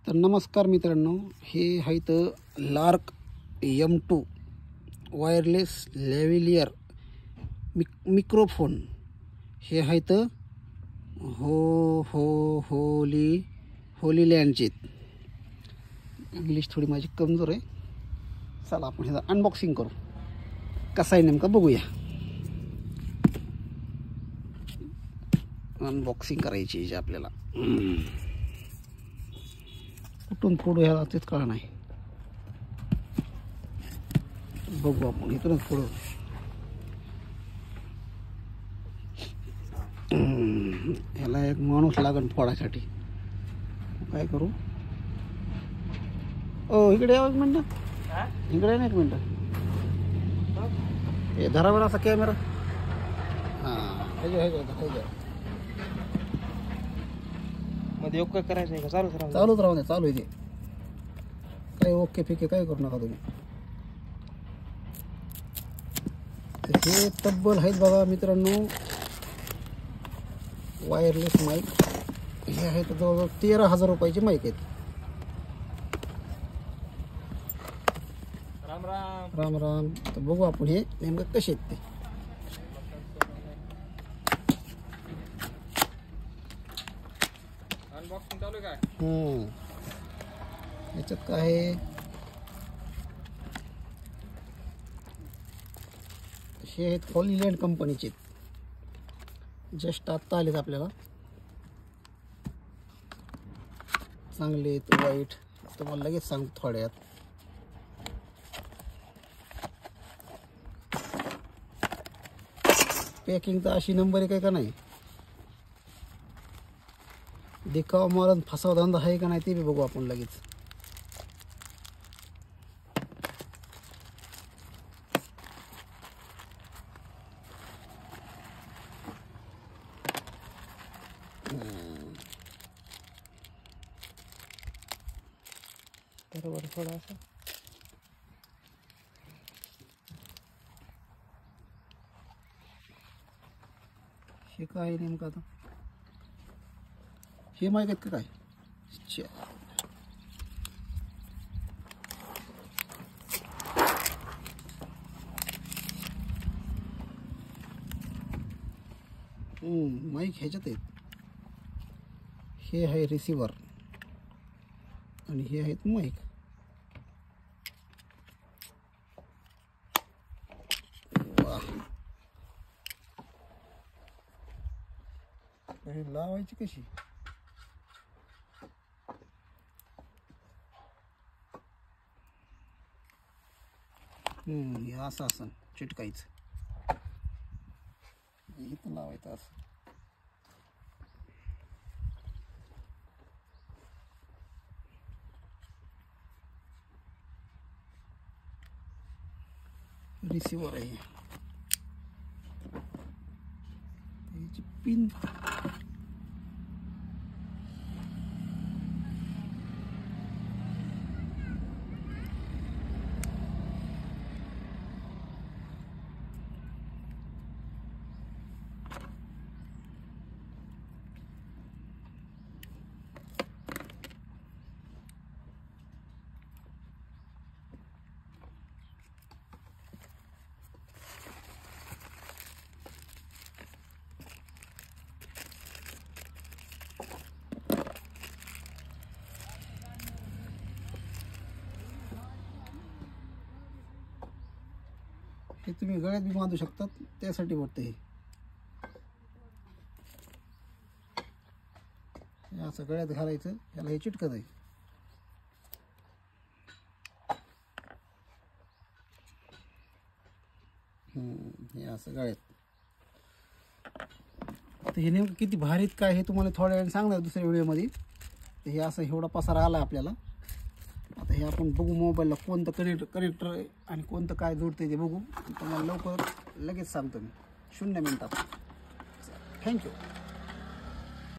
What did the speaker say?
तर नमस्कार मित्रांनो, हे आहेत लार्क M2 वायरलेस लेव्हलियर मिक्रोफोन. हे आहेत होलीलँडचे. इंग्लिश थोडी माझी कमजोर आहे. चला आपण ह्याचं अनबॉक्सिंग करू. कसा आहे नेमका बघूया. अनबॉक्सिंग करायची आहे आपल्याला. कुठून फोडू ह्याला तेच कळा नाही. बघू आपण इकडून फोडू. ह्याला एक माणूस लागेल फोडासाठी. काय करू. ओ इकडे या एक मिनटं. इकडे ना एक मिनटं. हे धरावर असा कॅमेरा. हां हे मध्ये ओके करायचं आहे का? चालूच राहू चालूच राहू दे. चालू आहे ते. काही ओके फिके काही करू नका तुम्ही. हे तब्बल आहेत बघा मित्रांनो वायरलेस माईक. हे आहेत जवळजवळ 13,000 रुपयाचे माईक आहेत. राम राम राम राम. तर बघू आपण हे नेमकं कसे आहेत ते. अनबॉक्सिंग चालू काय? याच्यात काय आहे. हे आहेत हॉलीलँड कंपनीचे. जस्ट आत्ता आलेत आपल्याला. चांगले आहेत वाईट तुम्हाला लगेच सांगतो थोड्यात. पॅकिंग तर अशी नंबर आहे काय का नाही. देखावा मारून फसावा धंदा आहे का नाही ते बी बघू आपण लगेच. बरोबर थोडासा हे काय आहे नेमकं आता. हे माहीत आहेत का काय. माईक ह्याच्यात आहेत. हे आहे रिसिव्हर आणि हे आहेत माईक. हे लावायची कशी. हे असं असं चिटकायचं. इथं लावायचं असं. रिसिव्हर आहे. याची पिन हे तुम्ही गळ्यात बी बांधू शकतात. त्यासाठी वाटतं हे असं गळ्यात घालायचं. याला हे चिटकत आहे. हे असं गळ्यात. तर हे नेमकं किती भारीत काय हे तुम्हाला थोड्या वेळाने सांगणार दुसऱ्या व्हिडिओमध्ये. तर हे असं एवढा पसारा आला आपल्याला. आता हे आपण बघू मोबाईलला कोणतं कनेक्टर आहे आणि कोणतं काय जोडतं ते बघू. तुम्हाला लवकर लगेच सांगतो मी 0 मिनिटात. थँक्यू.